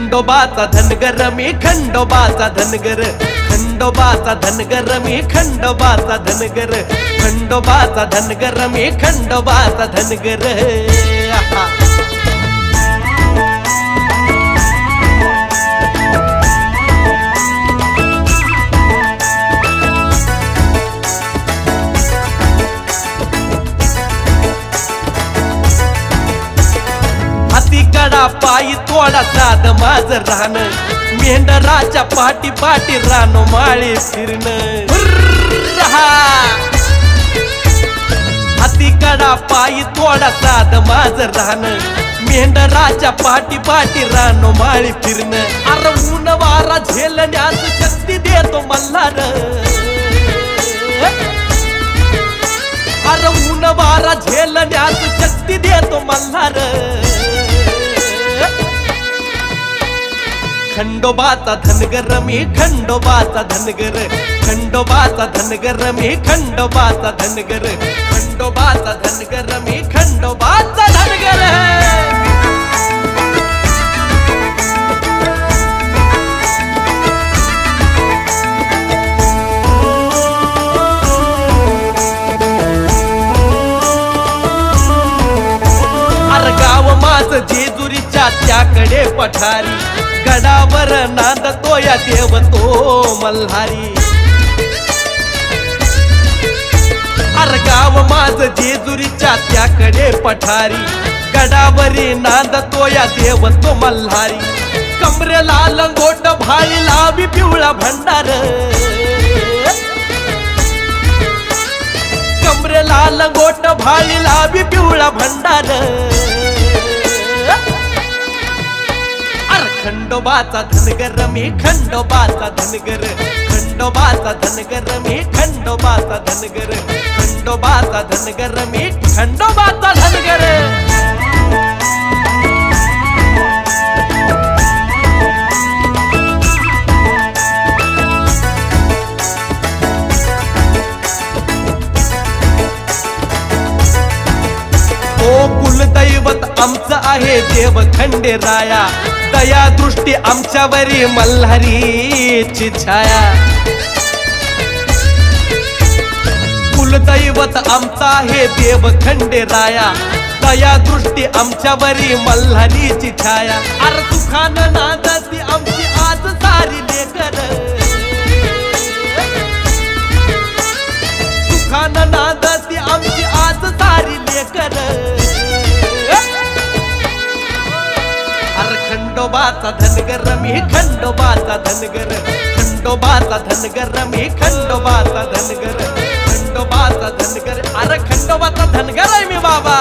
खंडोबाचा धनगर मी खंडोबाचा धनगर, खंडोबाचा धनगर मी खंडोबाचा धनगर, खंडोबाचा धनगर मी खंडोबाचा धनगर। हातीकडा पायी थोडा साध माझ राहण, मेंढराच्या पाठी पाठी रानो माळी फिरण। हातीकडा पायी थोडा साध माझ राहण, मेंढराच्या पाठी पाठी रानो माळी फिरण। अरे ऊन वारा झेलण्यास शक्ती देतो मल्हार, अरे ऊन वारा झेलण्यास शक्ती देतो मल्हार। खंडोबाचा धनगर मी खंडोबाचा धनगर, खंडोबाचा धनगर मी खंडोबाचा धनगर, खंडोबाचा धनगर मी खंडोबाचा धनगर। अरे गाव माझ जेजुरीच्या त्याकडे पठारी, गडावर नांदतो या देव तो मल्हारी। अरे गाव माझ जेजुरीच्या त्याकडे पठारी, गडावरी नांदतो या देव तो मल्हारी। कमरेला लंगोट भाळी लावी पिवळा भंडार, कमरेला लंगोट भाळी लावी पिवळा भंडार। खंडोबाचा धनगर मी खंडोबाचा धनगर, खंडोबाचा धनगर मी खंडोबाचा धनगर, खंडोबाचा धनगर मी खंडोबाचा धनगर। ओ कुलदैवत आमचं आहे देव खंडेराया, दया दृष्टी आमच्यावरी मल्हारीची छाया। कुलदैवत आमचा आहे देव खंडेराया, दया दृष्टी आमच्यावरी मल्हारीची छाया। अरे सुखानं नांदती आमची आज सारी लेकर, सुखानं नांदती आमची आज सारी लेकर। खंडोबाचा धनगर मी खंडोबाचा धनगर, खंडोबाचा धनगर मी खंडोबाचा धनगर, खंडोबाचा धनगर। अरे खंडोबाचा धनगर आहे मी बाबा।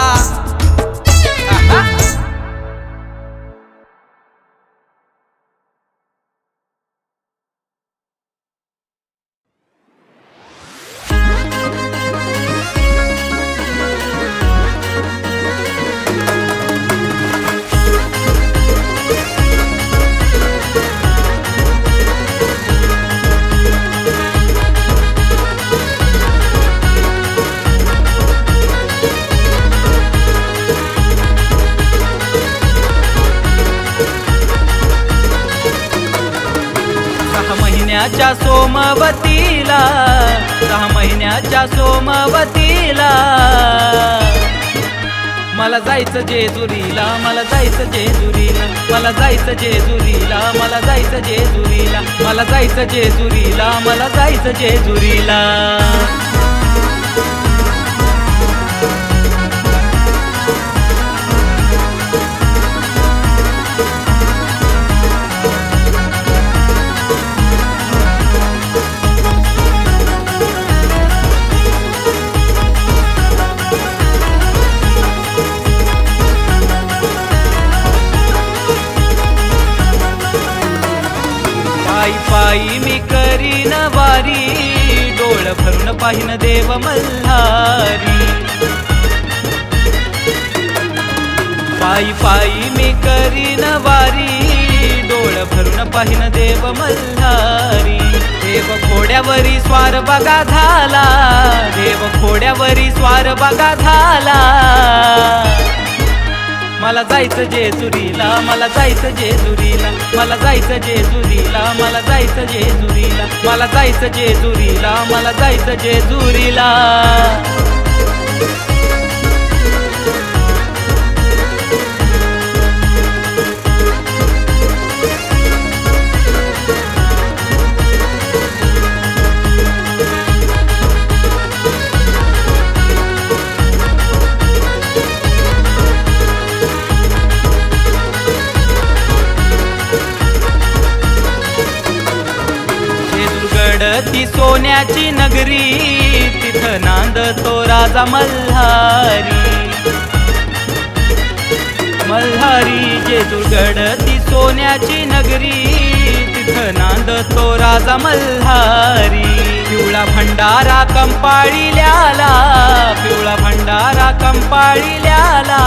सोमवतीला 6 महिन्याच्या सोमवतीला मला जायचं जेजुरीला, मला जायचं जेजुरीला, मला जायचं जेजुरीला, मला जायचं जेजुरीला, मला जायचं जेजुरीला, मला जायचं जेजुरीला। पायी मी करीन वारी, डोळ भरून पाहिन देव मल्हारी। पायी पायी मी करीन वारी, डोळ भरून पाहिन देव मल्हारी। देव घोड्यावरी स्वार बघा झाला, देव घोड्यावरी स्वार बघा झाला। मला जायचं जेजुरीला, मला जायचं जेजुरीला, मला जायचं जेजुरीला, मला जायचं जेजुरीला, मला जायचं जेजुरीला, मला जायचं जेजुरीला. ती सोन्याची नगरी, तिथं नांदतो राजा मल्हारी. मल्हारी जेजुरगड ती सोन्याची नगरी, तिथं नांदतो राजा मल्हारी. पिवळा भंडारा कंपाळील्याला, पिवळा भंडारा कंपाळील्याला.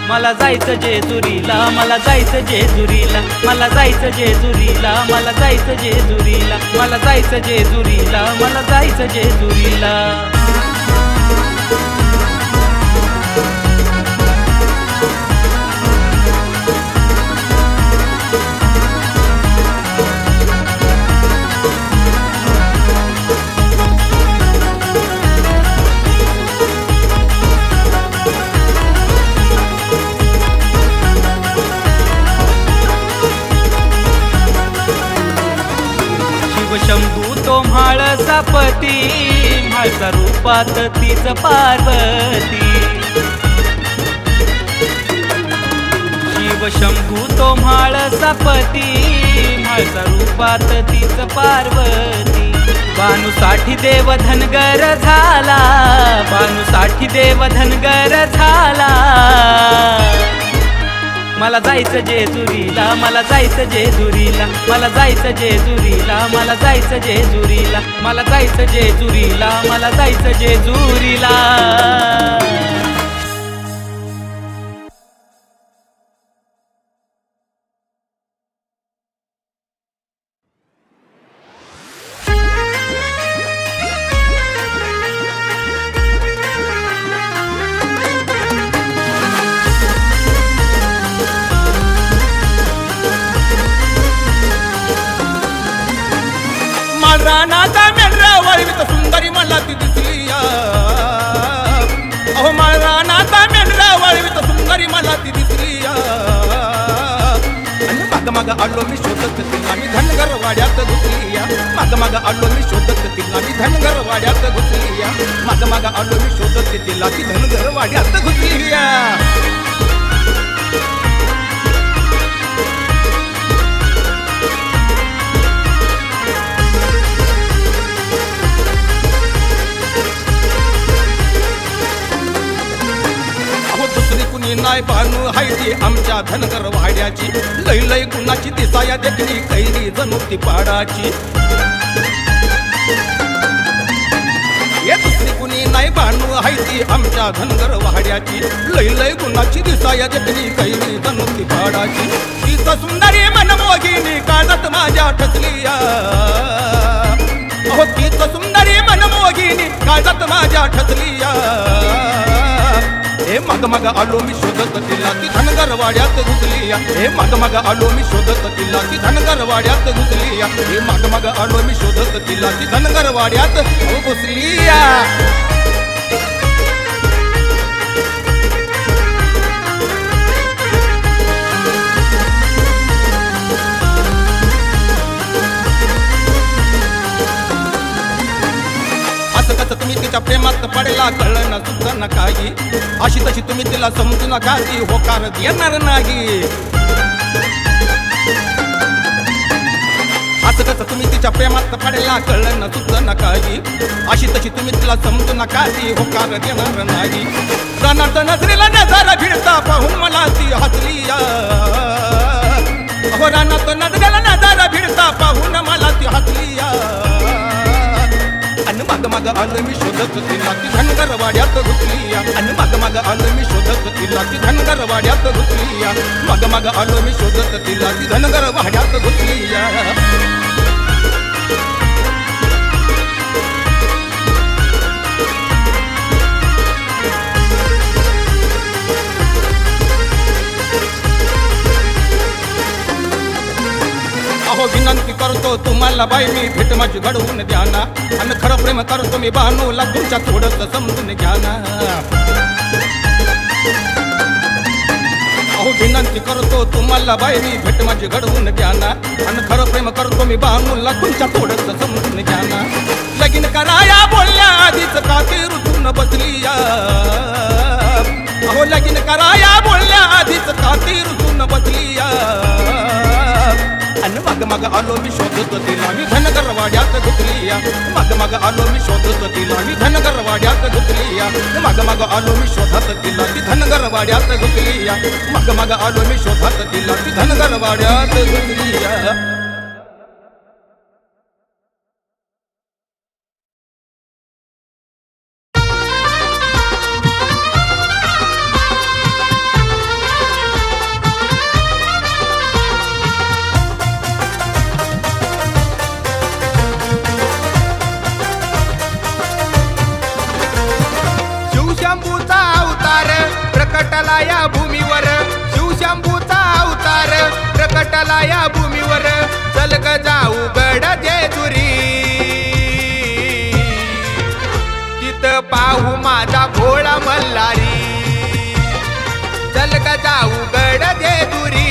मला जायचं जेजुरीला, मला जायचं जेजुरीला, मला जायचं जेजुरीला, मला जायचं जेजुरीला, मला जायचं जेजुरीला, मला जायचं जेजुरीला. शंभू तो म्हाळसा पती, म्हाळसा रूपात तीच पार्वती. शिव शंभू तो म्हाळसा पती, म्हाळसा रूपात तीच पार्वती. बानूसाठी देव धनगर झाला, बानूसाठी देव धनगर झाला. मला जायचं जेजुरीला, मला जायचं जेजुरीला, मला जायचं जेजुरीला, मला जायचं जेजुरीला, मला जायचं जेजुरीला, मला जायचं जेजुरीला. रानाचा मेंढरा वळवीत सुंदरी मला ती दिसलीया. अहो रानाचा मेंढरा वळवीत सुंदरी मला ती दिसलीया. आणि माग माग आलो मी शोधत तिला, मी धनगर वाड्यात घुसलीया. माग माग आलो मी शोधत तिला, मी धनगर वाड्यात घुसलीया. माग माग आलो मी शोधत तिला, ती धनगर वाड्यात घुसलीया. नाही भानू हाय ती आमच्या धनगर वाड्याची. लय लय गुणाची दिसाया देखणी कैरी जणू ती पाडाची. ये दुसरी कुणी नाही भानू हाय ती आमच्या धनगर वाड्याची. लय लय गुणाची दिसाया देखणी कैरी जणू ती पाडाची. तीच सुंदरी मनमोगिनी काळजात माझ्या ठसलीया. अहो तीच सुंदरी मनमोगिनी काळजात माझ्या ठसलीया. हे मग मग आलो मी शोधत तिला, ती धनगर वाड्यात घुसलीया. हे मग मग आलो मी शोधत तिला, ती धनगर वाड्यात घुसलीया. हे मग मग आलो मी शोधत तिला, ती धनगर वाड्यात घुसलीया. तुम्ही तिच्या प्रेमात पडला कळलं सुद्धा न काही. अशी तशी तुम्ही तिला समजू नका, ती होकार देणार नाही. असं कसं तुम्ही तिच्या प्रेमात पडला कळलं सुद्धा न काही. अशी तशी तुम्ही तिला समजू नका, ती होकार देणार नाही. रानात नजरेला नजारा भिडता पाहून मला ती हसलीया. अहो रानात नजरेला नजारा भिडता पाहून मला ती हसलीया. आणि माग माग आलं मी शोधत तिला, ती धनगर वाड्यात घुसलीया. आणि माग माग आलं मी शोधत तिला, ती धनगर वाड्यात घुसलीया. माग माग आलं मी शोधत तिला, ती धनगर वाड्यात घुसलीया. विनंती करतो तुम्हाला बाई मी भेट माझी घडवून द्या ना आणि खरं प्रेम करतो मी बानूला तुमच्या थोडंसं समजून घ्या ना अहो विनंती करतो तुम्हाला बाई मी भेट माझी घडवून द्या ना आणि खरं प्रेम करतो मी बानूला तुमच्या थोडंसं समजून घ्या ना लगीन कराया बोलल्या आधीच काती रुतून बसली या अहो लगीन कराया बोलल्या आधीच काती रुतून बसली या आणि मग मग आलो मी शोधत तिला मी धनगरवाड्यात घुसली या मग मग आलो मी शोधत तिला मी धनगरवाड्यात घुसली या मग मग आलो मी शोधत तिला ती धनगरवाड्यात घुसली या मग मग आलो मी शोधत तिला ती धनगरवाड्यात घुसली या शिवशंभूचा अवतार प्रकटला या भूमीवर शिवशंभूचा अवतार प्रकटला या भूमीवर चल ग जाऊ गड जेजुरी तिथं पाहू माझा भोळा मल्हारी चल ग जाऊ गड जेजुरी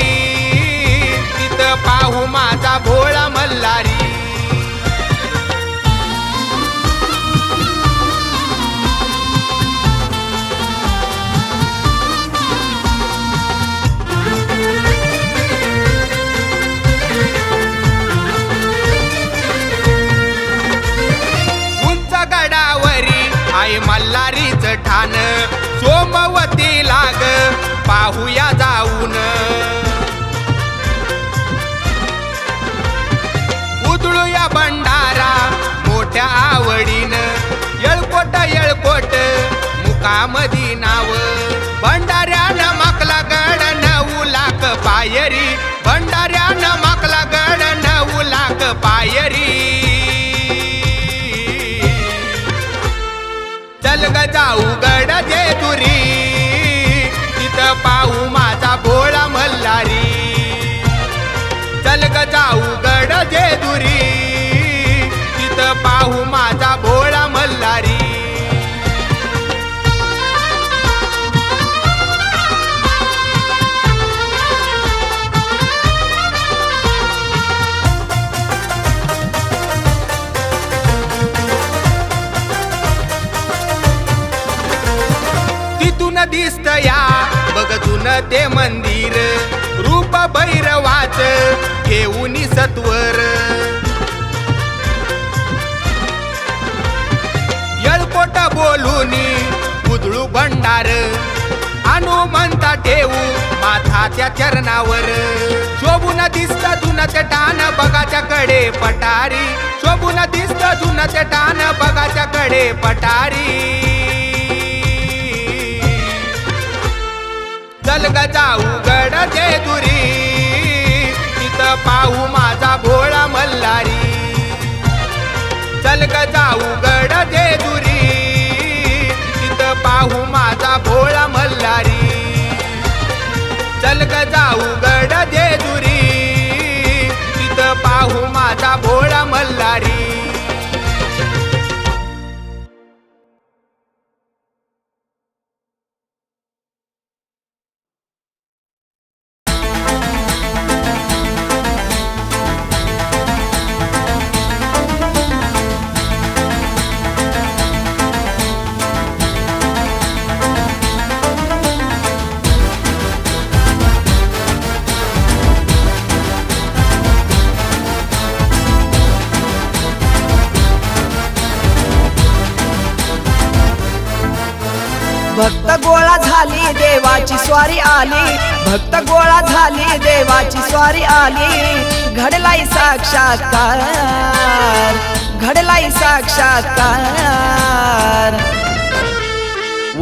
तिथं पाहू माझा भोळा मल्हारी आहे मल्हारीच ठाण सोमवती लाग पाहूया जाऊन उधळूया भंडारा मोठ्या आवडीनं येळकोट येळकोट मुकामदी नाव भंडाऱ्यानं माकला गड 9 लाख पायरी भंडाऱ्यानं माकला गड 9 लाख पायरी चल ग जाऊ गड जेजुरी तिथं पाहू माझा भोळा मल्हारी चल ग जाऊ गड जेजुरी तिथं पाहू माझा भोळा मल्हारी दिसत या बघतून ते मंदिर रूप भैरवाच घेऊन सत्वर येळकोट बोलून उधळू भंडार हनुमंता ठेवू माथा त्या चरणावर शोभून दिसत धुन ते टान बघाच्या कडे पटारी शोभून दिसत धुन ते टान बघाच्या कडे पटारी चल ग जाऊ गड जेजुरी तिथं पाहू माझा भोळा मल्हारी चल ग जाऊ गड जेजुरी तिथं पाहू माझा भोळा मल्हारी चल ग जाऊ गड जेजुरी तिथं पाहू माझा भोळा मल्हारी भक्त गोळा झाली देवाची स्वारी आली भक्त गोळा झाली देवाची स्वारी आली घडलाई साक्षात्कार घडलाई साक्षात्कार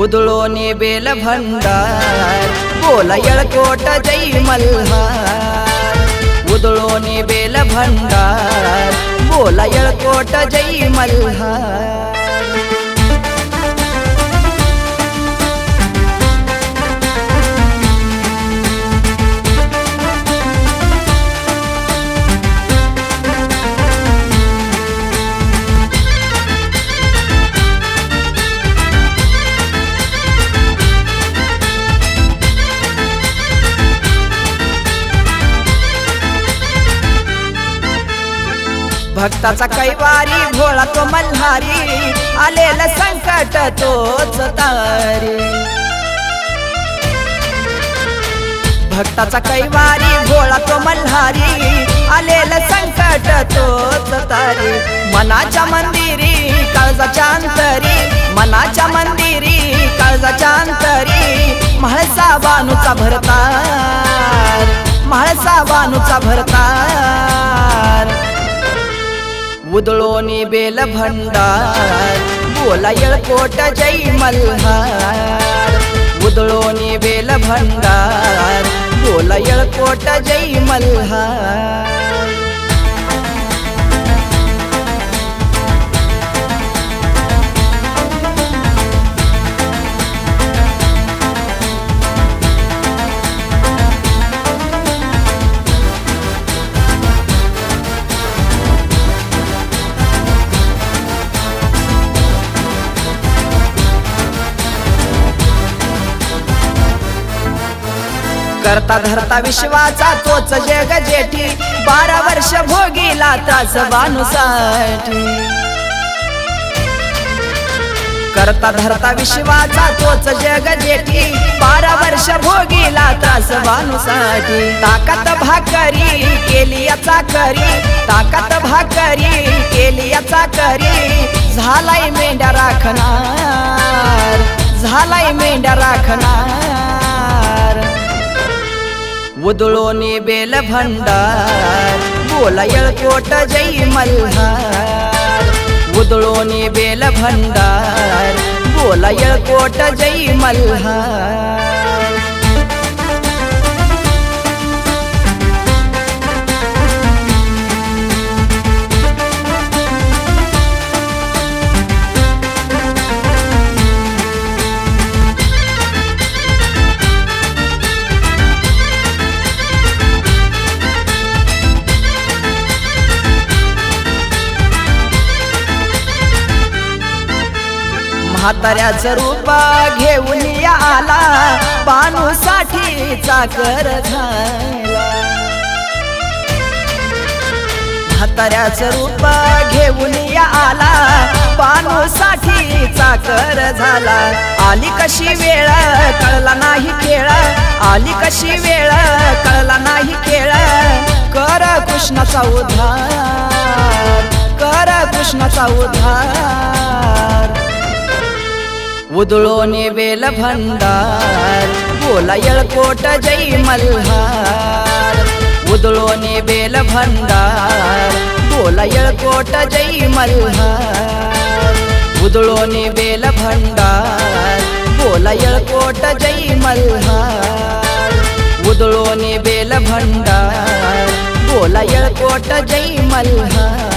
उधळोनी बेल भंडार बोला येळकोट जय मल्हार उधळोनी बेल भंडार बोला येळकोट जय मल्हार भक्ताचा कैवारी भोळा तो मल्हारी आलेलं संकट तोच तारी भक्ताचा कैवारी भोळा तो मल्हारी आलेलं संकट तोच तारी मनाच्या मंदिरी काळजाच्या अंतरी मनाच्या मंदिरी काळजाच्या अंतरी म्हाळसा बानूचा भरतार म्हाळसा बानूचा भरतार उदळोनी बेल भंडार बोला येळकोट जय मल्हार उदळोनी बेल भंडार बोला येळकोट जय मल्हार करता धरता विश्वाचा तोच जग जेठी 12 वर्ष भोगीला त्रास बानूसाठी करता धरता विश्वाचा तोच जग जेठी 12 वर्ष भोगीला त्रास बानूसाठी ताकत भाकरी केली याचा करी ताकत भाकरी केली याचा करी झालाय मेंढ्या राखणार झालाय मेंढ्या राखणार उदळोनी बेल भंडार बोला येळकोट जय मल्हार उदळोनी बेल भंडार बोला येळकोट जय मल्हार म्हाताऱ्याचं रूप घेऊन आला बानूसाठी चाकर झाला म्हाताऱ्याचं रूप घेऊन आला बानूसाठी चाकर झाला आली कशी वेळ कळला नाही खेळ आली कशी वेळ कळला नाही खेळ कर कृष्णाचा उद्धार कर कृष्णाचा उद्धार उदळोनी बेल भंडार बोला येळकोट जय मल्हार उदळोनी बेल भंडार बोला येळकोट जय मल्हार उदळोनी बेल भंडार बोला येळकोट जय मल्हार उदळोनी बेल भंडार बोला येळकोट जय मल्हार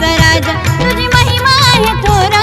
राजा तुझी महिमा आहे थोरा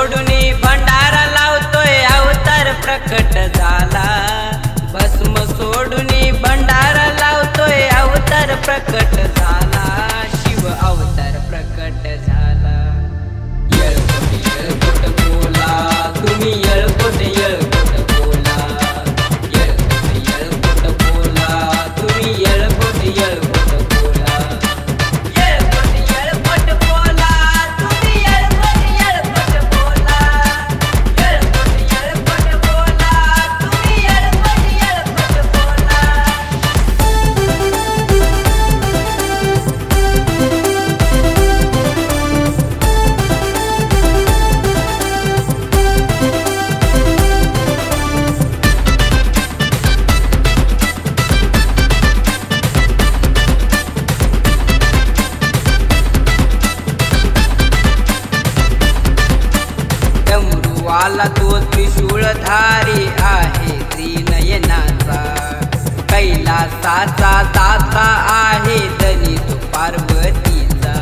सोडून भंडारा लावतोय अवतार प्रकट झाला भस्म सोडून भंडारा लावतोय अवतार प्रकट झाला शिव अवतार प्रकट झाला येळकोट बोला तुम्ही येळकोट बोला येळकोट बोला तुम्ही येळकोट बोला येळकोट बोला तुम्ही येळकोट बोला येळकोट बोला तुम्ही येळकोट बोला डमरूवाला तो त्रिशूळधारी आहे त्रिनयनाचा कैलासाचा दाता आहे धनी तो पार्वतीचा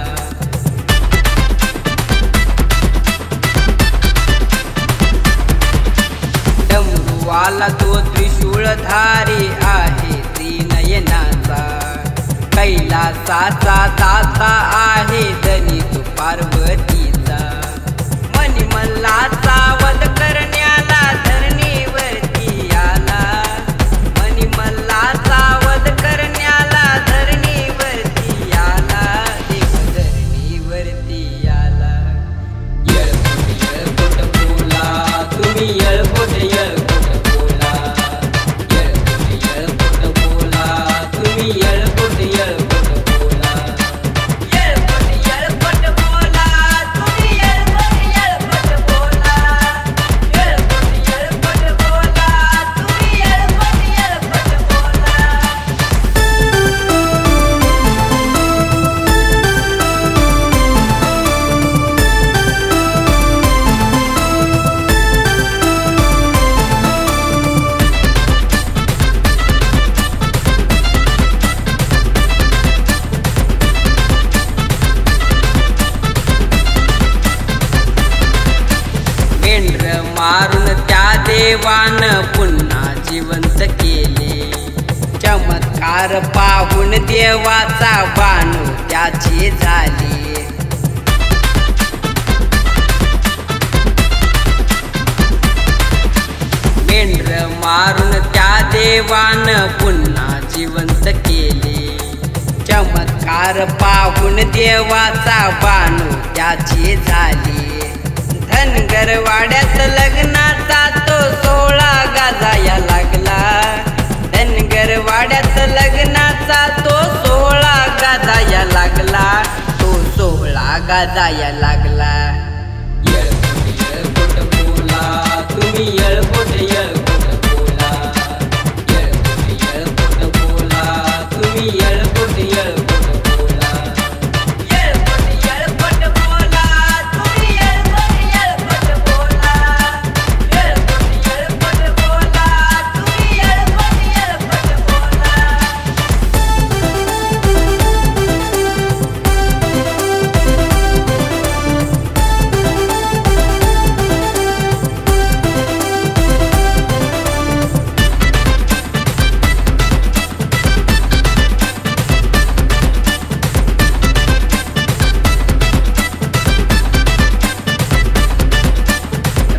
डमरूवाला तो त्रिशूळधारी आहे त्रिनयनाचा कैलासाचा दाता आहे धनी तो पार्वतीचा मनिमल्लाचा वध करण्याला धरणीवरती आला मनिमल्लाचा वध करण्याला धरणीवरती आला देव धरणीवरती आला येळकोट बोला तुम्ही येळकोट बोला येळकोट बोला तुम्ही येळकोट बोला येळकोट बोला तुम्ही येळकोट बोला येळकोट बोला तुम्ही येळकोट बोला मेंढर मारून त्या देवान पुन्हा जिवंत केले चमत्कार पाहून देवाचा बाणू त्याचे झाले मेंढर मारून त्या देवान पुन्हा जिवंत केले चमत्कार पाहून देवाचा बाणू त्याचे झाले धनगरवाड्यात लग्नाचा तो सोहळा गाजाया लागला धनगरवाड्यात लग्नाचा तो सोहळा गाजाया लागला तो सोहळा गाजाया लागला येळकोट बोला तुम्ही येळकोट बोला येळकोट बोला तुम्ही येळकोट बोला येळकोट बोला तुम्ही येळकोट बोला येळकोट बोला तुम्ही येळकोट बोला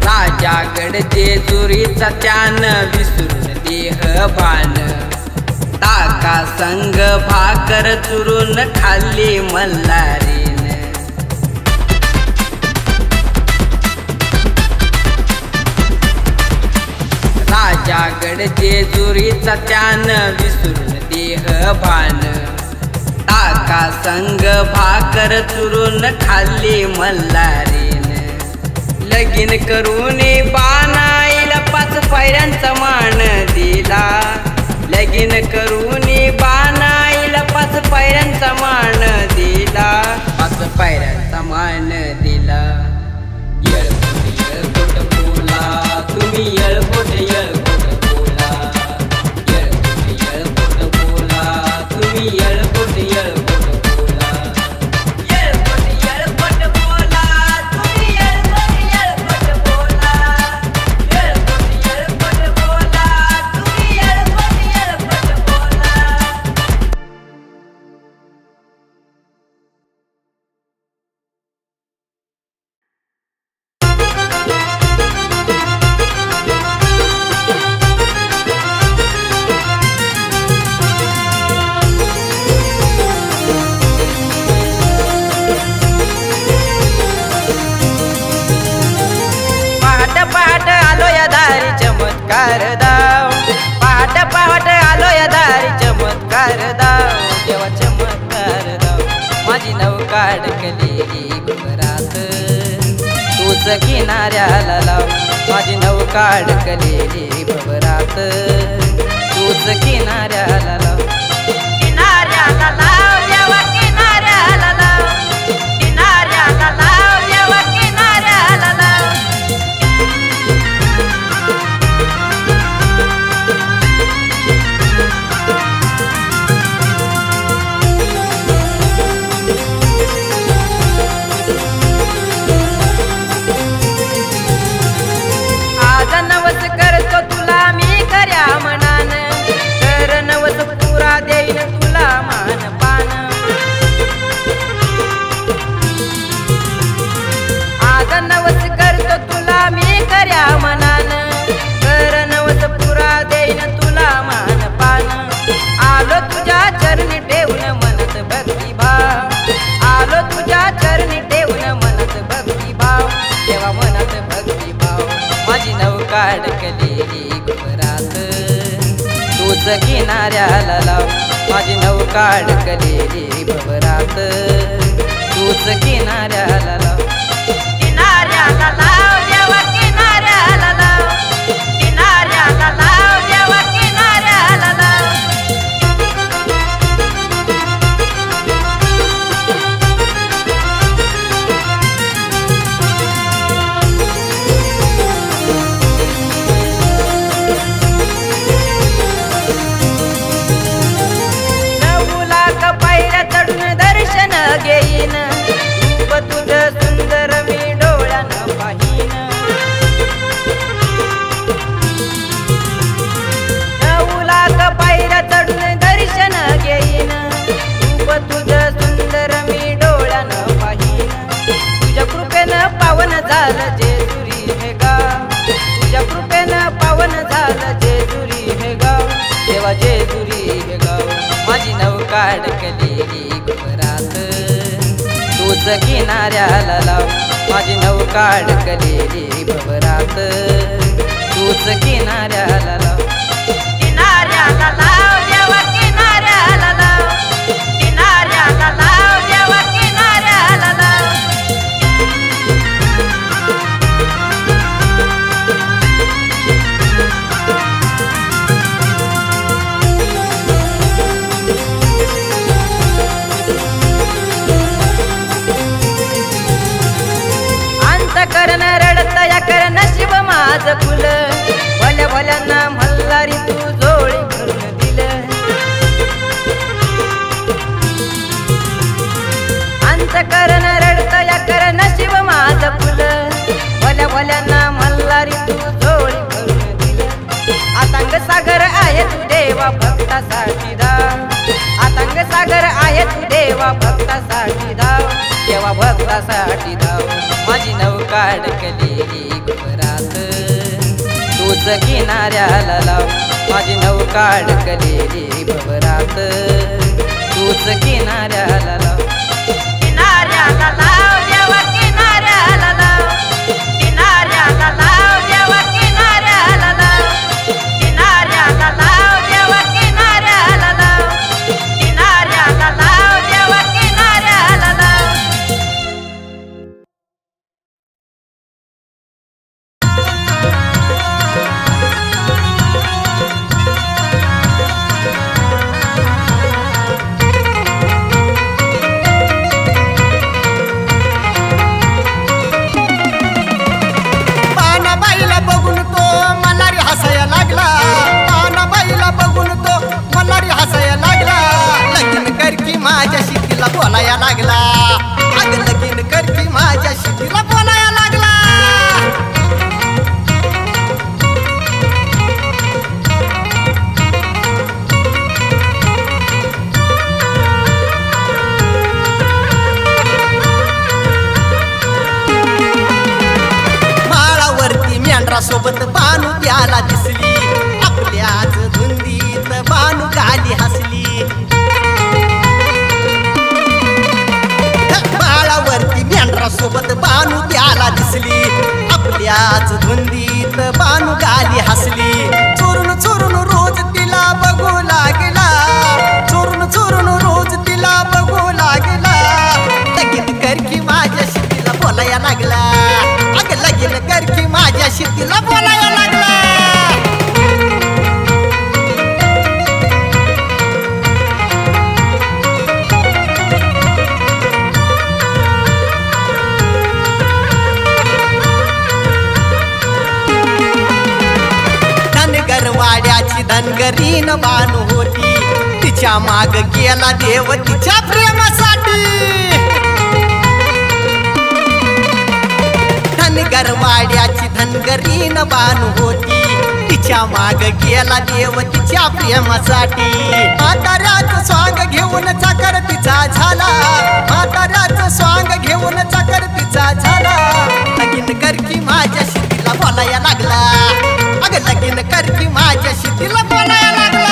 राजागड जेजुरीचा त्यानं विसरून देहभान ताका संग भाकर चुरून खाल्ली मल्हारीन राजागड जेजुरीचा त्यानं विसरून देहभान ताका संग भाकर चुरून खाल्ली मल्हारीन लगीन करून बाणाईला 5 पायऱ्यांचा मान दिला लगीन करून बाणाईला 5 पायऱ्यांचा मान दिला 5 पायऱ्यांचा मान दिला येळकोट बोला तुम्ही येळकोट बोला येळकोट बोला तुम्ही येळकोट बोला येळकोट बोला तुम्ही येळकोट चमत्कार दाव पहाट पहाट आलो या दारी चमत्कार दाव देवा चमत्कार दाव माझी नौका अडकलेली भरात तूच किनाऱ्याला लाव माझी नौका अडकलेली भरात तूच किनाऱ्याला लाव किनाऱ्याला लाव देवा किनाऱ्याला लाव किनाऱ्याला लाव देवा किनाऱ्याला लाव आज नवस करतो तुला मी खऱ्या मनान कर नवस पुरा देईन तुला मान पान आज नवस करतो तुला मी खऱ्या मनान कर नवस पुरा देईन तुला मान पान आलो तुझ्या चरणी ठेवून मनत भक्तिभाव आलो तुझ्या चरणी ठेवून मनत भक्तिभाव तेव्हा मनत भक्तिभाव माझी नौका अडकलेली घरात तूच किनाऱ्याला लाव माझी नौका अडकलेली भवरात तूच किनाऱ्याला लाव किनाऱ्याला लाव देवा किनाऱ्याला लाव किनाऱ्याला लाव देवा किनाऱ्याला लाव घेईन रूप तुझं सुंदर मी डोळ्यानं पाहीन 9 लाख पायऱ्या चढून दर्शन घेईन रूप तुझं सुंदर मी डोळ्यानं पाहीन तुझ्या कृपेनं पावन झालं जेजुरी हे गाव तुझ्या कृपेनं पावन झालं जेजुरी हे गाव देवा जेजुरी हे गाव माझी नौका अडकलेली घरात तूच किनाऱ्याला लाव माझी नौका अडकलेली भवरात तूच किनाऱ्याला लाव किनाऱ्याला लाव देवा किनाऱ्याला लाव किनाऱ्याला लाव देवा किनाऱ्याला लाव करण रडत या कर नशीब माझ फुल भल्या भल्यांना मल्हारी तू जोळी भरून दिलं अंत करण रडत या कर नशीब माझ फुल भल्या भल्यांना मल्हारी तू जोळी भरून दिलं आतंग सागर आहे तू देवा भक्तासाठी धाव आतंग सागर आहे तू देवा भक्तासाठी धाव देवा भक्तासाठी धाव माझी नौका अडकलेली घरात तूच किनाऱ्याला लाव माझी नौका अडकलेली भवरात तूच किनाऱ्याला लाव किनाऱ्याला लाव देवा किनाऱ्याला लाव किनाऱ्याला लाव देवा किनाऱ्याला लाव किनाऱ्याला लाव देवा किनाऱ्याला लाव किनाऱ्याला लाव देवा किनाऱ्याला लाव बोलाया लागला अग लगीन करती माझ्या शिटीला बोलाया लागला माळावरती मेंढरासोबत बानू प्याला दिसली आपल्याच धुंदीत बानू गाली हसली सोबत बानू त्याला दिसली आपल्याच धुंदीत बानू गाली हसली शेतीला बोलायला लागला. धनगरवाड्याची धनगरीन बानू होती, तिच्या माग गेला देव तिच्या प्रेमासाठी. धनगरवाड्याची धनगरीन बानू होती, तिच्या माग गेला देव तिच्या प्रेमासाठी. म्हाताऱ्याचं स्वांग घेऊन चाकर तिचा झाला, म्हाताऱ्याचं स्वांग घेऊन चाकर तिचा झाला. लगीन कर की माझ्या शेतीला बोलायला लागला, अग लगीन कर की माझ्या शेतीला बोलायला लागला.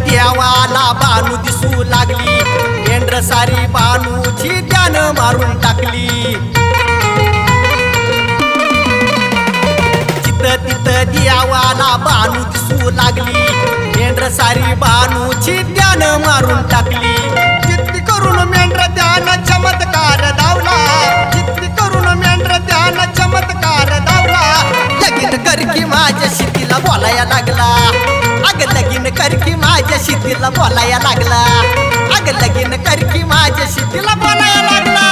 देवाला बानू दिसू लागली, मेंढर सारी बानूची ध्यान मारून टाकली. तिथं देवाला बानू दिसू लागली, मेंढर सारी बानूची ध्यान मारून टाकली. चित्ती करून मेंढर ध्यान चमत्कार धावला, चित्ती करून मेंढर ध्यान चमत्कार धावला. लगीन कर की माझ्या शेतीला बोलायला लागला, अग लगीन कर की माझ्या शेतीला बोलायला लागला, अग लगीन कर की माझ्या शेतीला बोलायला लागला.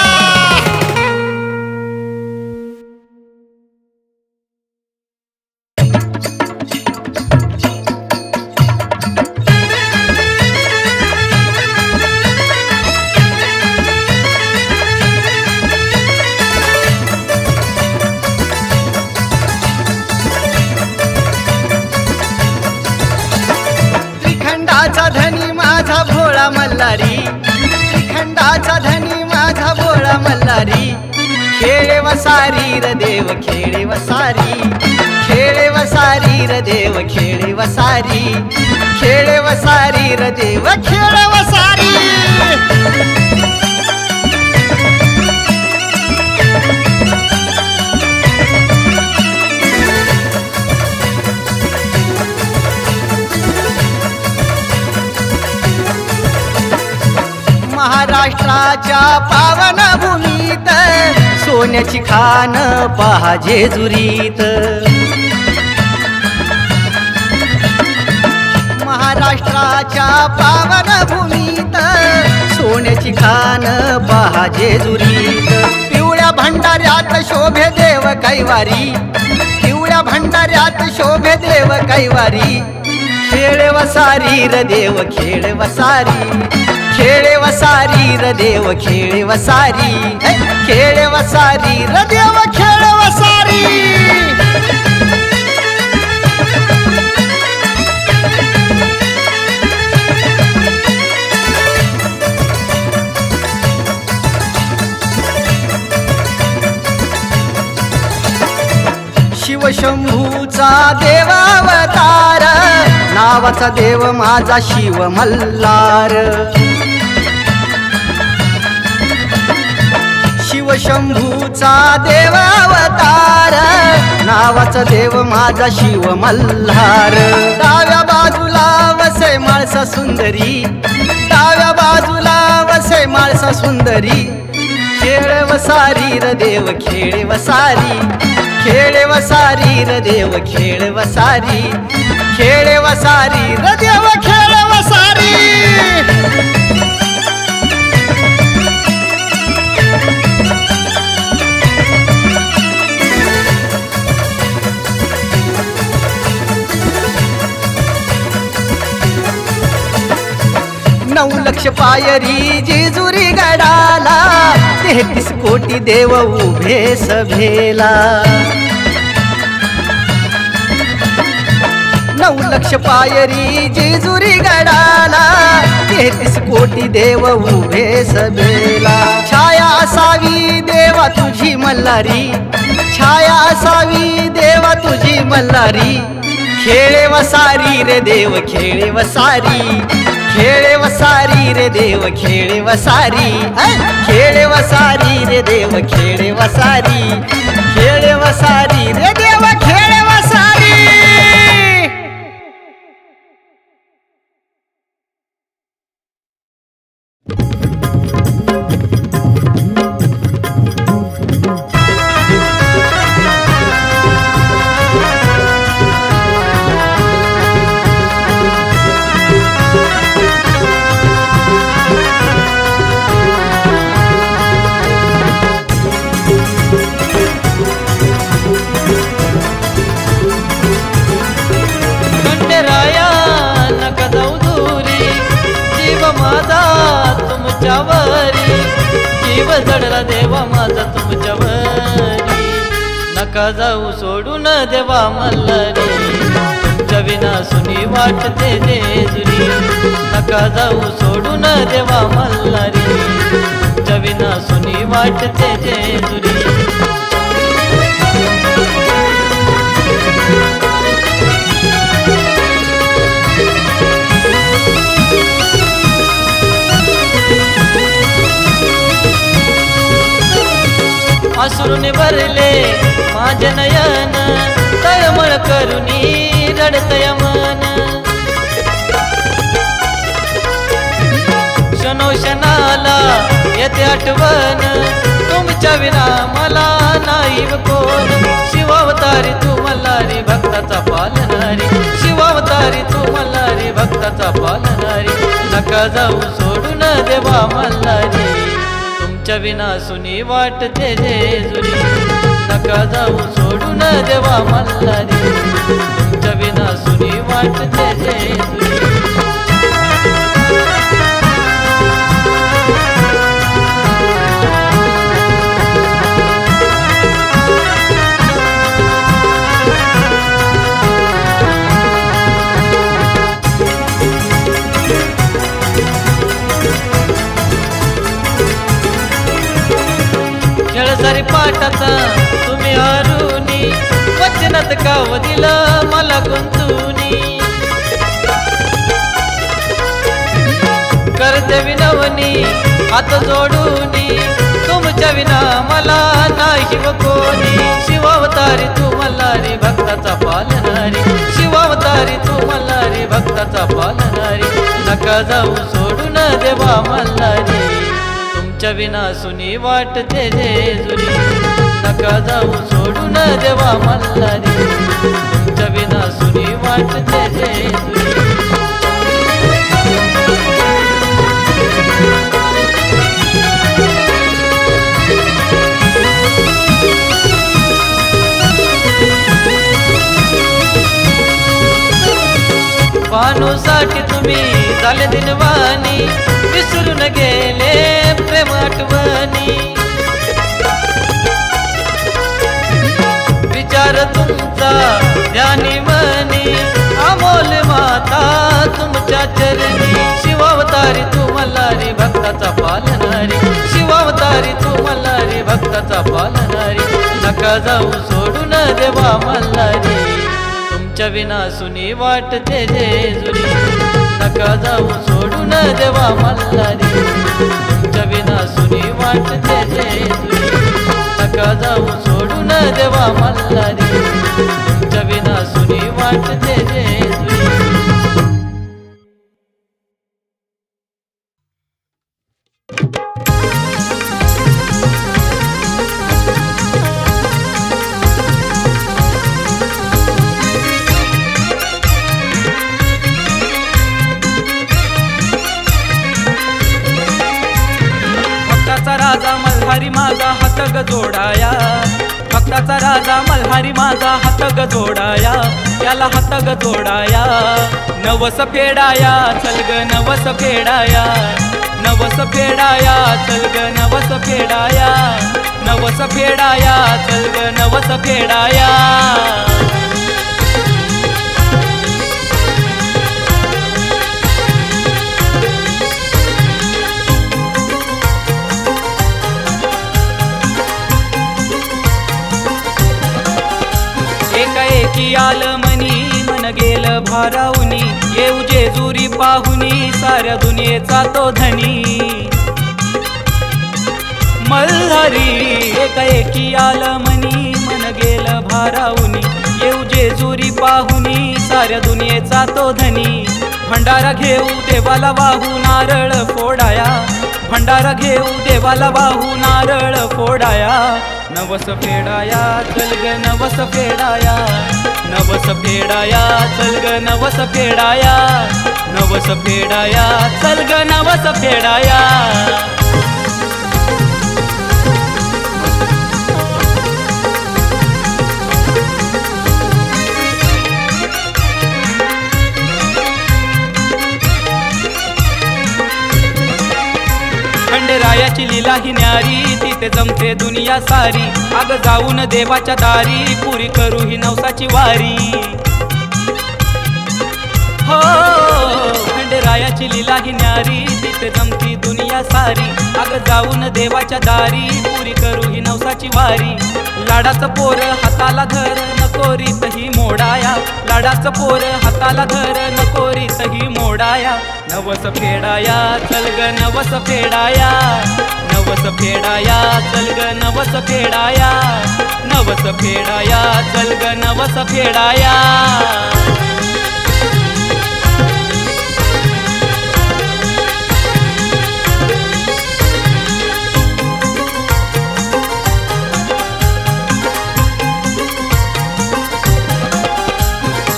श्रीखंडाचा धनी माझा भोळा मल्हारी, श्रीखंडाचा धनी माझा भोळा मल्हारी. खेळे वसारी र देव खेळे वसारी, खेळे वसारी र देव खेळे वसारी, खेळे वसारी र देव खेळे वसारी. महाराष्ट्राच्या पावन भूमीत सोन्याची खान पहा जेजुरीत. महाराष्ट्राच्या पावन भूमीत सोन्याची खान पहा जेजुरीत. पिवळ्या भंडाऱ्यात शोभे देव कैवारी, पिवळ्या भंडाऱ्यात शोभे देव कैवारी. खेळे वसारी र देव खेळे वसारी, खेळे वसारी र देव खेळे वसारी, खेळे वसारी र देव खेळे वसारी. शिवशंभूचा देवावतार, नावाचा देव माझा शिव मल्हार. शिवशंभूचा देवावतार, नावाचा देव माझा शिव मल्हार. डाव्या बाजूला वसे माळसा सुंदरी, डाव्या बाजूला वसे माळसा सुंदरी. खेळे वसारी र देव खेळे वसारी, खेळे वसारी र देव खेळे वसारी, खेळे वसारी र देव खेळे वसारी. नऊ लक्ष पायरी जेजुरी गडाला, 33 कोटी देव उभे सभेला. 9 लक्ष पायरी जेजुरी गडाला, 33 कोटी देव उभे सभेला. छाया असावी देवा तुझी मल्हारी, छाया असावी देवा तुझी मल्हारी. खेळे वसारी रे देव खेळे वसारी, खेळे वसारी रे देव खेळे वसारी, खेळे वसारी रे देव खेळे वसारी, खेळे वसारी रे देव खेळे वसारी. जीव जडला देवा माझा तुमच्यावरी, नका जाऊ सोडून देवा मल्हारी, तुमच्या विना सुनी वाटते जेजुरी, नका जाऊ सोडून देवा मल्हारी, तुमच्या विना सुनी वाटते जेजुरी. अश्रूने भरले माझे नयन, तळमळ करुनी रडतय मन, क्षणोक्षणाला येते आठवण, तुमच्या विना मला नाही कोण, शिवावतारी तू मल्हारी भक्ताचा पालनारी, शिवावतारी तू मल्हारी भक्ताचा पालनारी, नका जाऊ सोडून देवा मल्हारी, तुमच्या विना सुनी वाटते जेजुरी, नका जाऊ सोडून देवा मल्हारी, तुमच्या विना सुनी वाटते जेजुरी. खेळसारी पाटाचा तुम्ही हरुनी, वचनात काव दिलं मला गुंतुनी, करते विनवनी हात जोडूनी, तुमच्या विना मला नाही कोणी, शिवावतारी तू मल्हारी भक्ताचा पालनारी, शिवावतारी तू मल्हारी भक्ताचा पालनारी, नका जाऊ सोडून देवा मल्हारी, तुमच्या विना सुनी वाटते जेजुरी, नका जाऊ सोडून देवा मल्हारी, तुमच्या विना सुनी वाटते जेजुरी. भानूसाठी तुम्ही झाले दिनवानी, विसरून गेले प्रेम आठवणी, विचार तुमचा ध्यानी मनी, अमोल माता तुमच्या चरणी, शिवावतारी तू मल्हारी भक्ताचा पालनारी, शिवावतारी तू मल्हारी भक्ताचा पालनारी, नका जाऊ सोडून देवा मल्हारी, तुमच्या विना सुनी वाटते जेजुरी, नका जाऊ सोडून देवा मल्हारी, तुमच्या विना सुनी वाटते जेजुरी, नका जाऊ सोडून देवा मल्हारी, तुमच्या विना सुनी वाटते जेजुरी. राजा मल्हारी माझा हात ग जोडाया, भक्ताचा राजा मल्हारी माझा हात ग जोडाया, त्याला हात ग जोडाया, नवस फेडाया चल ग नवस फेडाया, नवस फेडाया चल ग नवस फेडाया, नवस फेडाया चल ग नवस फेडाया. एकाएकी आलं मनी मन भारावनी येऊ जेजुरी पाहुनी साऱ्या दुनियेचा तो धनी मल्हारी एकाएकी आलं मनी मन गेलं भारावनी येऊ जेजुरी पाहुनी साऱ्या दुनियेचा तो धनी भंडारा घेऊ देवाला वाहू नारळ फोडाया भंडारा घेऊ देवाला वाहू नारळ फोडाया नवस फेडाया चल ग नवस फेडाया नवस फेडाया चल ग नवस फेडाया नवस फेडाया चल ग नवस फेडाया खंडेरायाची लीला ही न्यारी तिथे जमते दुनिया सारी अग जाऊन देवाच्या दारी पुरी करू ही नवसाची वारी हो खंडेरायाची लीला ही न्यारी तिथे जमती दुनिया सारी अग जाऊन देवाच्या दारी पुरी करू ही नवसाची वारी लाडाचं पोर हाताला धर नको रीतही मोडाया लाडाचं पोर हाताला धर नको रीतही मोडाया नवस फेडाया चल ग नवस फेडाया नवस फेडाया चल ग नवस फेडाया नवस फेडाया चल ग नवस फेडाया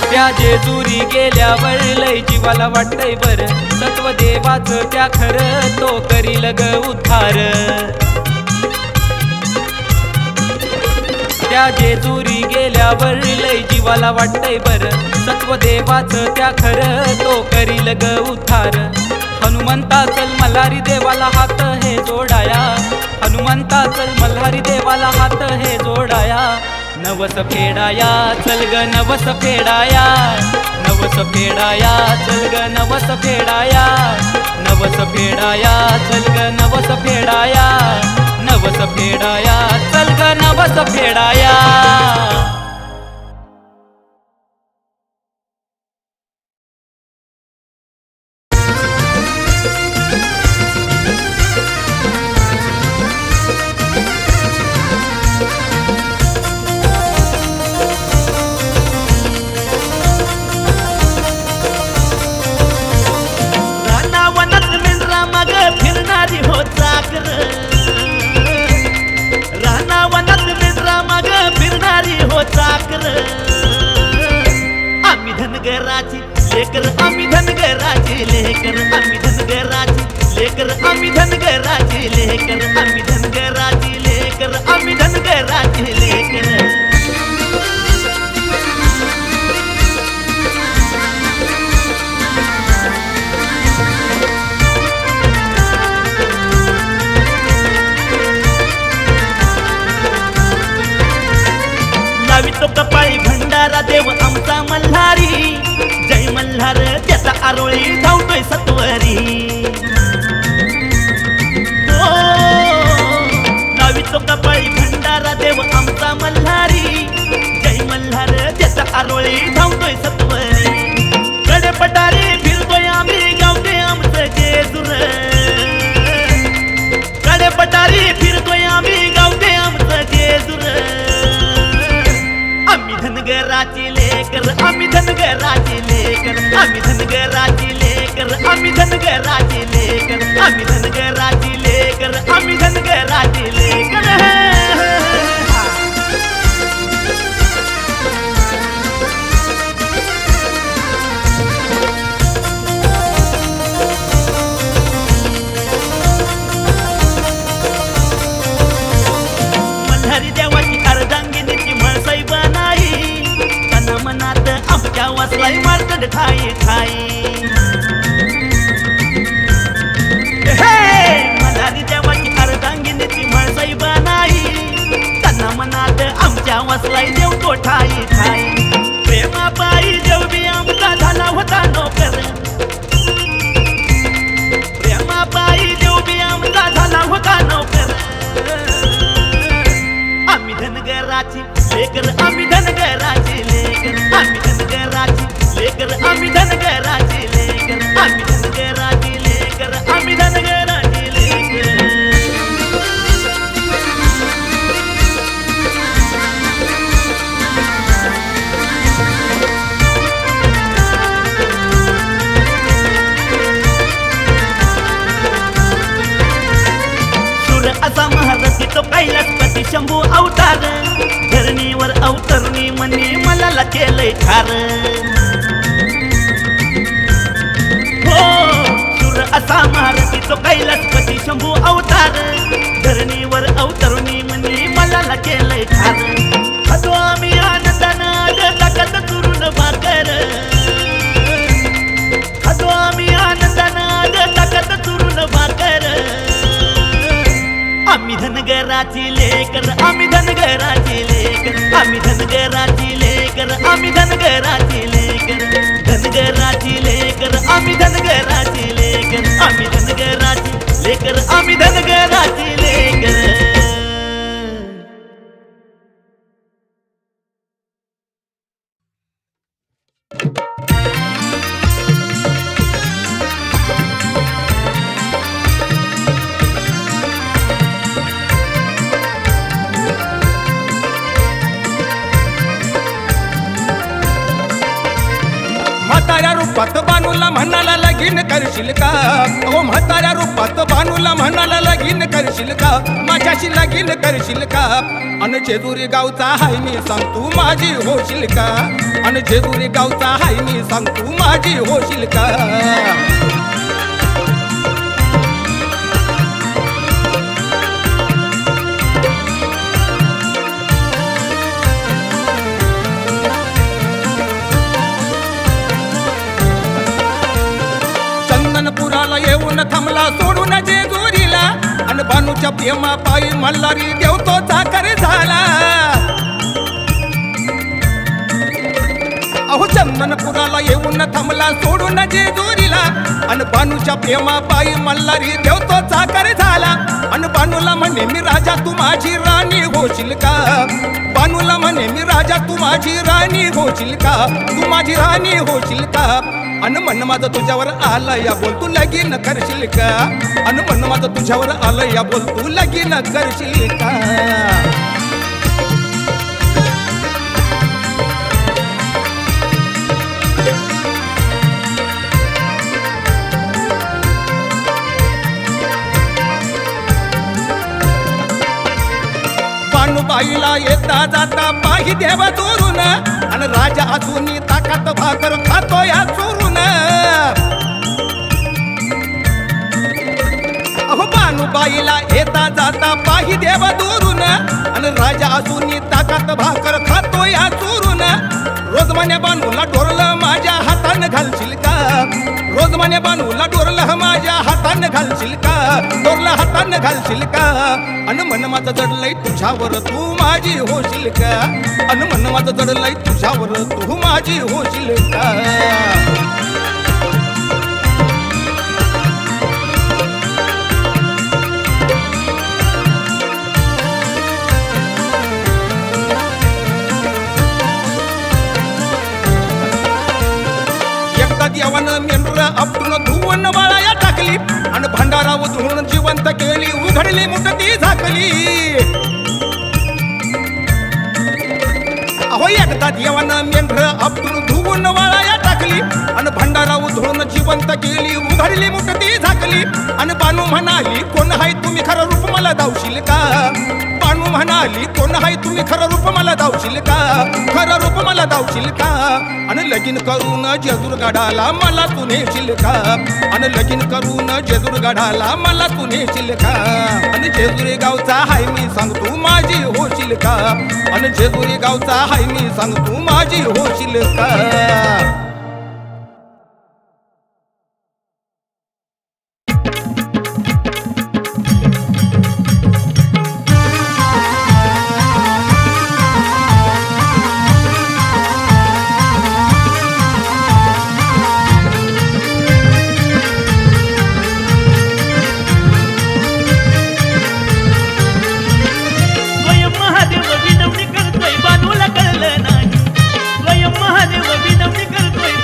त्या जेजुरी गेल्यावर लय जीवाला वाटतंय बर सत्व देवाचं त्या खरं तो करील ग उद्धार त्या जेजुरी गेल्यावर लय जीवाला वाटतंय बर सत्व देवाचं त्या खरं तो करील ग उद्धार हनुमंता चल मल्हारी देवाला हात हे जोडाया हनुमंता चल मल्हारी देवाला हात हे जोडाया नवस फेडाया चल ग नवस फेडाया नवस फेडाया चल ग नवस फेडाया नवस फेडाया चल ग नवस फेडाया नवस फेडाया चल ग नवस फेडाया आम्ही धनगराची लेकर आम्ही धनगराची लेकर आम्ही धनगराची लेकर आम्ही धनगराची लेकर आम्ही धनगराची लेकर आम्ही धनगराची लेकर लावितो कपाळी भंडारा देव आमचा मल्हारी जय मल्हार त्याचा आरोळी धावतोय सत्वरी ओ लावितो कपाळी भंडारा देव आमचा मल्हारी जय मल्हार त्याचा आरोळी धावतोय सत्वरी कडे पटारी फिरतोय आम्ही गावते आमचं जेजुर कडे पटारी फिरतोय आम्ही गावते आमचं जेजुर आम्ही धनगराची लेकर आम्ही धनगराची लेकर आम्ही धनगराची लेकर आम्ही धनगराची लेकर आम्ही धनगराची लेकर आम्ही धनगराची लेकर मल्हारी देवाची अर्धांगिनीची मळसाई बनाई तन मनात आमच्या वासलाई मारतड ठाई ठाई हे शूर असा महारथी तो कैलासपती शंभू अवतार धरणीवर अवतरणी म्हणे मला केलंय ठार हो शूर असा महारथी तो कैलासपती शंभू अवतार धरणीवर अवतरणी म्हणे मला केलंय ठार हसो आम्ही आनंदानं टाकत चुरून भाकर हसो आम्ही आनंदानं टाकत चुरून भाकर आम्ही धनगराची लेकर आम्ही धनगराची लेकर आम्ही धनगराची लेकर आम्ही धनगराची लेकर धनगराची लेकर आम्ही धनगराची लेकर आम्ही धनगराची लेकर आम्ही धनगराची लेकर म्हाताऱ्या रूपात बानूला म्हणाला लगीन करशील का ओ म्हाताऱ्या रूपात बानूला म्हणाला लगीन करशील का माझ्याशी लगीन करशील का अन जेजुरी गावचा हाय मी सांग तू माझी होशील का अन जेजुरी गावचा हाय मी सांग तू माझी होशील का चंदनपुराला येऊन थांबला सोडून जेजुरीला अन बानूच्या प्रेमा पायी मल्हारी देव तो चाकर झाला अहो चंदनपुराला येऊन थांबला सोडून जेजुरीला अन बानूच्या प्रेमा पायी मल्हारी देव तो चाकर झाला अन बानूला म्हणे मी राजा तू माझी राणी होशील का बानूला म्हणे मी राजा तू माझी राणी होशील का तू माझी राणी होशील का अन मन माझं तुझ्यावर आलं या बोल तू लगीन करशील का अन मन माझं तुझ्यावर आलं या बोल तू लगीन करशील का बाईला येता जाता पाही देव चोरून आणि राजा असून ताकात भाकर खातो या चोरून अहो बानूबाईला येता जाता पाही देव दूरून आणि राजा असून ताकात भाकर खातो या चोरून रोज म्हणे बानूला डोरलं माझ्या हातानं घालशील का रोज म्हणे बानूला डोरलं माझ्या हातानं घालशील का डोरला हातानं घालशील का अन मन माझं जडलंय तुझ्यावर तू माझी होशील का अन मन माझं जडलंय तुझ्यावर तू माझी होशील का देवान मेंढर आपटून धुवून वाळाया टाकली आणि भंडारा उधळून जिवंत केली उघडली मुठती झाकली अहो एकदा देवान मेंढर आपटून धुवून वाळाया टाकली आणि भंडारा उधळून जिवंत केली उघडली मुठती झाकली आणि बानू म्हणाली कोण हाय तुम्ही खरं रूप मला दावशील का बानू म्हणाली कोण हाय तुम्ही खरं रूप मला दावशील का खरं रूप मला दावशील का आणि लगीन करून जेजूरगडाला मला तू नेशील का आणि लगीन करून जेजूरगडाला मला तू नेशील का आणि जेजुरी गावचा हाय मी सांग तू माझी होशील का आणि जेजुरी गावचा हाय मी सांग तू माझी होशील का महादेव विनवणी करतोय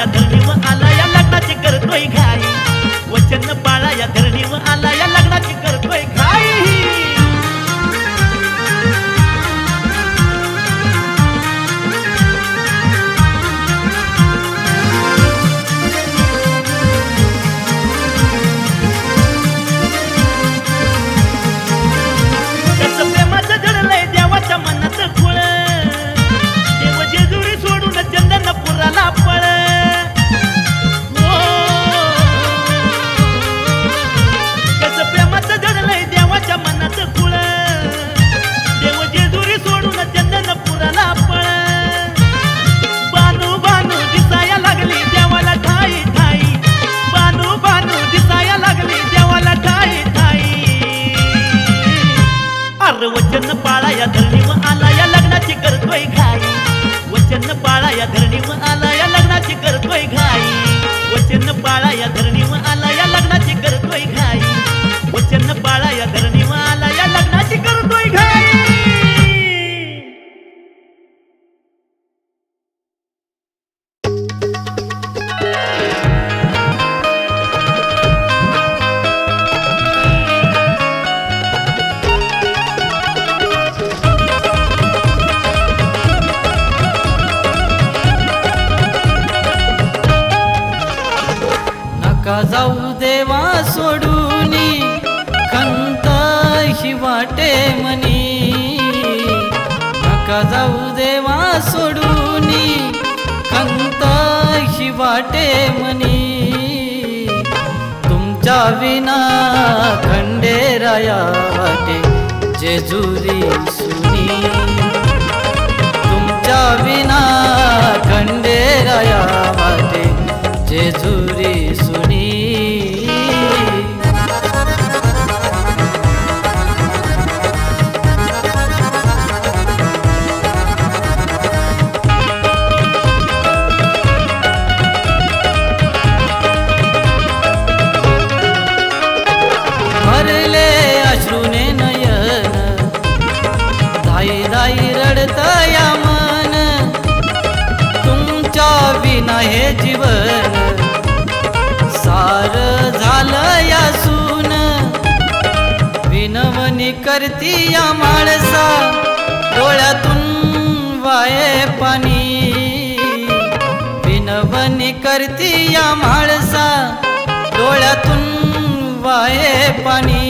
या धरणीवर आला या लग्नाची करतोय घाई वचन पाळा या धरणीवर आला या लग्नाची करतोय घाई वचन पाळा या धरणीवर आला या लग्नाची करतोय घाई वचन पाळा या धरणीवर आला या लग्नाची करतोय घाई वचन पाळा या धरणीवर आला या लग्नाची करतोय घाई वचन पाळा या धरणीवर आला या लग्नाची करतोय घाई नका जाऊ देवा सोडूनी खंत ही वाटे मनी नका जाऊ देवा सोडूनी खंत ही वाटे मनी तुमच्या विना खंडेराया वाटे जेजुरी सुनी तुमच्या विना खंडेराया वाटे जेजुरी सुनी भरले अश्रूने नयन धाई धाई रडतया मन तुमच्या विना हे जीवन सार झालं या सून विनवणी करती या माणसा डोळ्यातून वाये पाणी विनवणी करती या माणसा डोळ्यातून वाये पाणी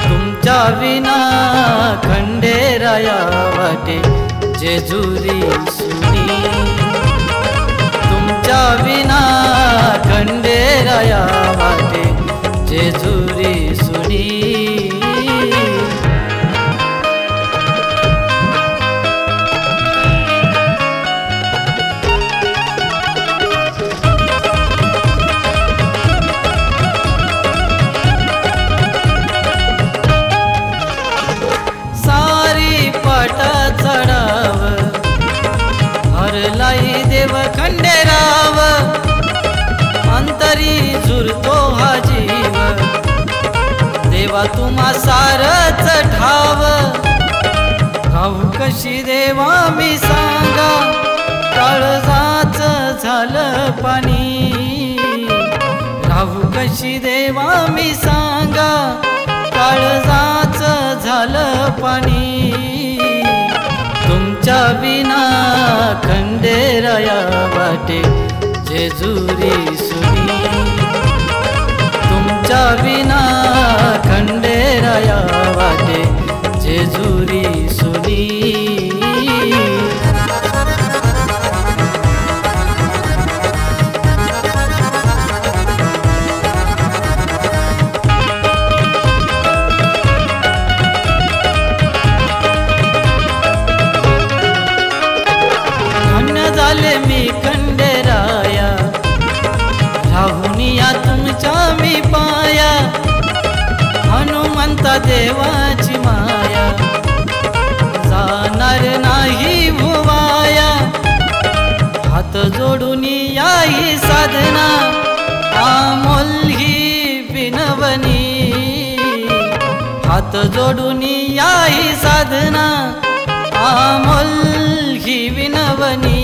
तुमच्या विना खंडेराया वाटे जेजुरी सुनी तुमच्या विना खंडेराया वाटे जेजुरी सुनी सारी पाटा चढाव हरलाई देव खंडेराव अंतरी झुरतो हा जीव देवा तुम्हा सारच ठाव राहू कशी देवा मी सांगा काळजाच झालं पाणी राहू कशी देवा मी सांगा काळजाच झालं पाणी तुमच्या विना खंडेराया वाटे जेजुरी सुनी तुमच्या विना खंडेराया वाटे जेजुरी सुनी झाले मी खंडेराया राहुनिया तुमच्या मी पाया हनुमंता देवाची माया जाणार नाही भुवाया हात जोडून याही साधना आमोल ही विनवणी हात जोडून याही साधना आमोल ही विनवणी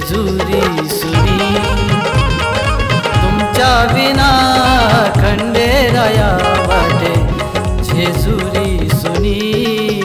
जेजुरी सुनी तुमच्या विना खंडेराया वाटे जेजुरी सुनी